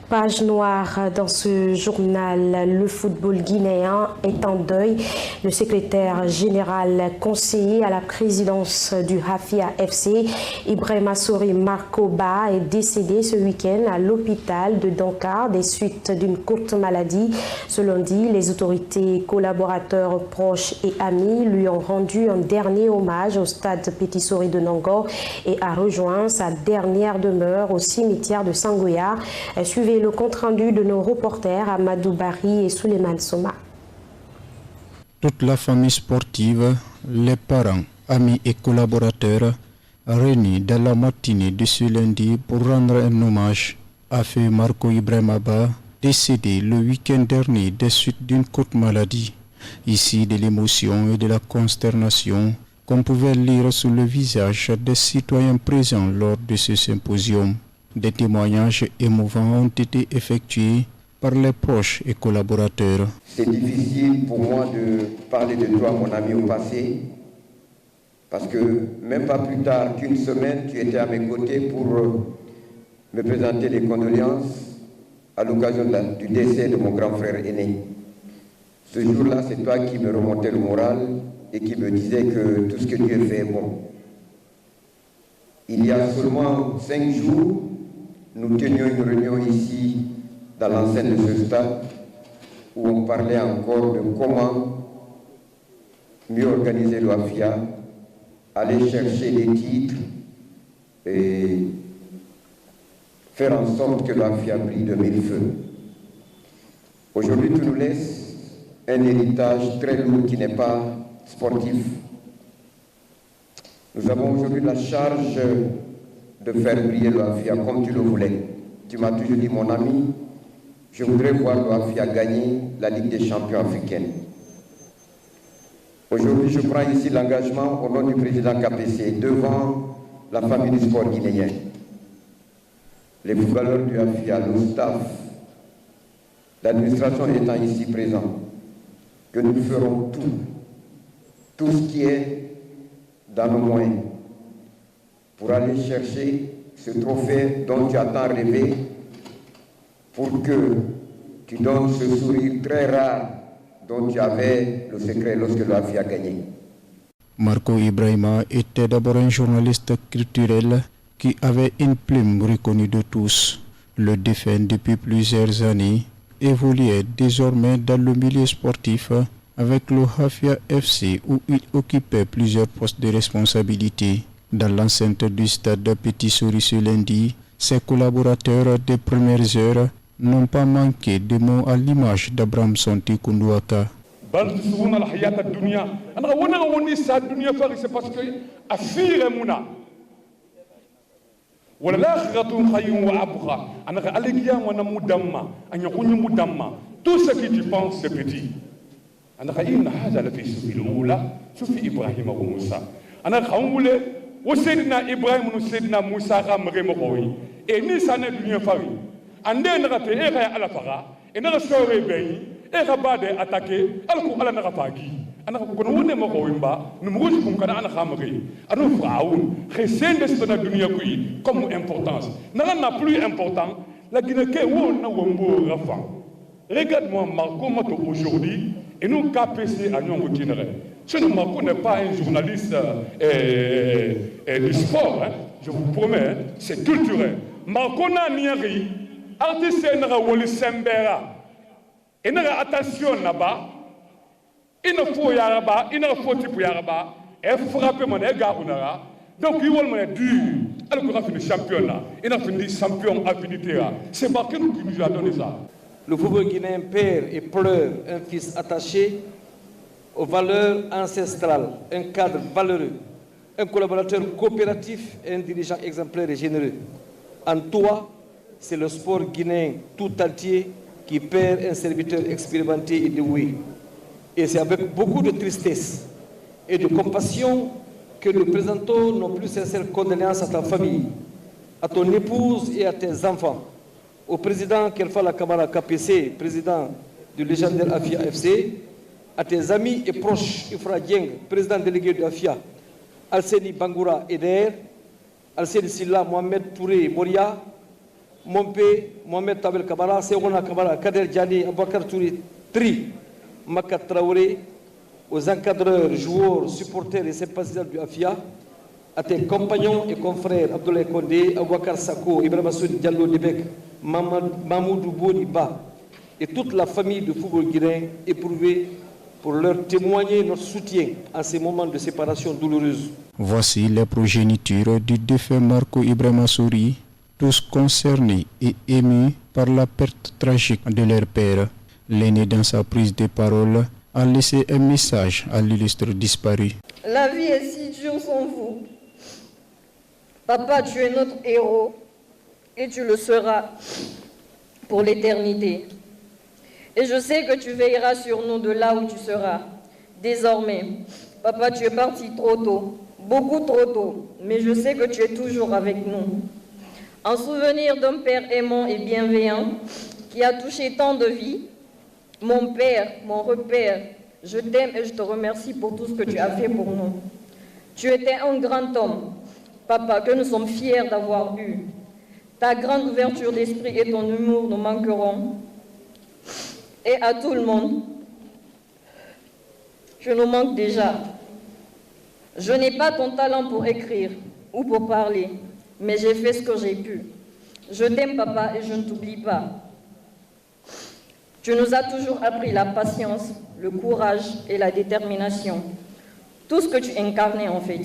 Page noire dans ce journal, le football guinéen est en deuil. Le secrétaire général conseiller à la présidence du Hafia FC, Ibrahima Sori Markoba, est décédé ce week-end à l'hôpital de Dankar des suites d'une courte maladie. Ce lundi, les autorités, collaborateurs, proches et amis lui ont rendu un dernier hommage au stade Petit Sori de Nangor et a rejoint sa dernière demeure au cimetière de Sangoya. Suivez le compte-rendu de nos reporters Amadou Bari et Souleymane Soma. Toute la famille sportive, les parents, amis et collaborateurs réunis dans la matinée de ce lundi pour rendre un hommage à feu Marco Ibrahima Ba, décédé le week-end dernier des suites d'une courte maladie. Ici, de l'émotion et de la consternation qu'on pouvait lire sur le visage des citoyens présents lors de ce symposium. Des témoignages émouvants ont été effectués par les proches et collaborateurs. C'est difficile pour moi de parler de toi, mon ami, au passé, parce que même pas plus tard qu'une semaine, tu étais à mes côtés pour me présenter les condoléances à l'occasion du décès de mon grand frère aîné. Ce jour-là, c'est toi qui me remontais le moral et qui me disais que tout ce que Dieu fait est bon. Il y a seulement 5 jours, nous tenions une réunion ici, dans l'enceinte de ce stade, où on parlait encore de comment mieux organiser l'OAFIA, aller chercher les titres et faire en sorte que l'OAFIA brille de mille feux. Aujourd'hui, tu nous laisses un héritage très lourd qui n'est pas sportif. Nous avons aujourd'hui la charge de faire briller l'OAFIA comme tu le voulais. Tu m'as toujours dit, mon ami, je voudrais voir l'OAFIA gagner la Ligue des champions africaine. Aujourd'hui, je prends ici l'engagement au nom du président KPC devant la famille du sport guinéen, les footballeurs du AFIA, le staff, l'administration étant ici présent, que nous ferons tout ce qui est dans nos moyens pour aller chercher ce trophée dont tu as tant rêvé, pour que tu donnes ce sourire très rare dont tu avais le secret lorsque l'OAFIA a gagné. Marco Ibrahima était d'abord un journaliste culturel qui avait une plume reconnue de tous. Le défunt depuis plusieurs années évoluait désormais dans le milieu sportif avec le Hafia FC où il occupait plusieurs postes de responsabilité. Dans l'enceinte du stade de Petit Sori ce lundi, ses collaborateurs des premières heures n'ont pas manqué de mots à l'image d'Abraham Sonti Koundouaka. Tout ce que tu penses c'est petit. وسيدنا إبراهيم وسيدنا موسى غامرين مقوي إني سنة الدنيا فاري عندنا نغتي إيه على فقا إننا سوري بيني إيه بعد أتاكي ألكو على نغفاقي أنا كنا وني مقوي با نمروجكم كنا أنا خامري أنا فراون خسين دستنا الدنيا كوي comme importance n'a plus important la Guinée que on na wombo rafa regarde-moi Marco Mato aujourd'hui et nous KPC à Nyongo Guinée. Ce Marco n'est pas un journaliste du sport, hein. Je vous promets, hein. C'est culturel. Marco n'a niari, artiste n'a woli sembera. Et n'a attention là-bas, il ne faut yaraba, il ne faut type yaraba, et frapper mon égarunara. Donc il va me dire, alors qu'on a fini championnat, il a fini champion affinité. C'est Marco qui nous a donné ça. Le football guinéen perd et pleure un fils attaché aux valeurs ancestrales, un cadre valeureux, un collaborateur coopératif, un dirigeant exemplaire et généreux. En toi, c'est le sport guinéen tout entier qui perd un serviteur expérimenté et dévoué. Et c'est avec beaucoup de tristesse et de compassion que nous présentons nos plus sincères condoléances à ta famille, à ton épouse et à tes enfants, au président Kelfala Kamara KPC, président du légendaire AFIA FC, à tes amis et proches, Ifra Dieng, président délégué de l'AFIA, Alseni Bangoura Eder, Alseni Silla Mohamed Touré Moria, mon père, Mohamed Tabel Kabara, Serona Kabara, Kader Djani, Abouakar Touri, Tri, Makat Traoré, aux encadreurs, joueurs, supporters et sympathisants du AFIA, à tes compagnons et confrères Abdoulaye Kondé, Abouakar Sako, Ibrahim Soud Diallo Debek, Mamoudou Bodiba et toute la famille de football guinéen éprouvée pour leur témoigner notre soutien à ces moments de séparation douloureuse. Voici les progénitures du défunt Marco Ibrahima Souri, tous concernés et émus par la perte tragique de leur père. L'aîné, dans sa prise de parole, a laissé un message à l'illustre disparu. La vie est si dure sans vous. Papa, tu es notre héros et tu le seras pour l'éternité. Et je sais que tu veilleras sur nous de là où tu seras. Désormais, papa, tu es parti trop tôt, beaucoup trop tôt, mais je sais que tu es toujours avec nous. En souvenir d'un père aimant et bienveillant qui a touché tant de vies, mon père, mon repère, je t'aime et je te remercie pour tout ce que tu as fait pour nous. Tu étais un grand homme, papa, que nous sommes fiers d'avoir eu. Ta grande ouverture d'esprit et ton humour nous manqueront. Et à tout le monde, je nous manque déjà. Je n'ai pas ton talent pour écrire ou pour parler, mais j'ai fait ce que j'ai pu. Je t'aime, papa, et je ne t'oublie pas. Tu nous as toujours appris la patience, le courage et la détermination. Tout ce que tu incarnais, en fait.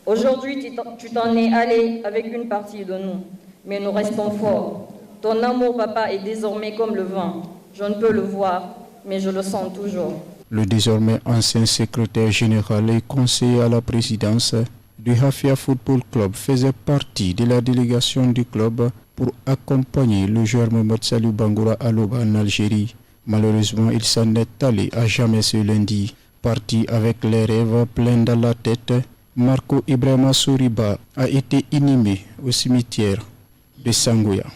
Aujourd'hui, tu t'en es allé avec une partie de nous, mais nous restons forts. Ton amour, papa, est désormais comme le vent. Je ne peux le voir, mais je le sens toujours. Le désormais ancien secrétaire général et conseiller à la présidence du Hafia Football Club faisait partie de la délégation du club pour accompagner le joueur Mohamed Salou Bangoura à l'Oba en Algérie. Malheureusement, il s'en est allé à jamais ce lundi. Parti avec les rêves pleins dans la tête, Marco Ibrahima Souriba a été inhumé au cimetière de Sangoya.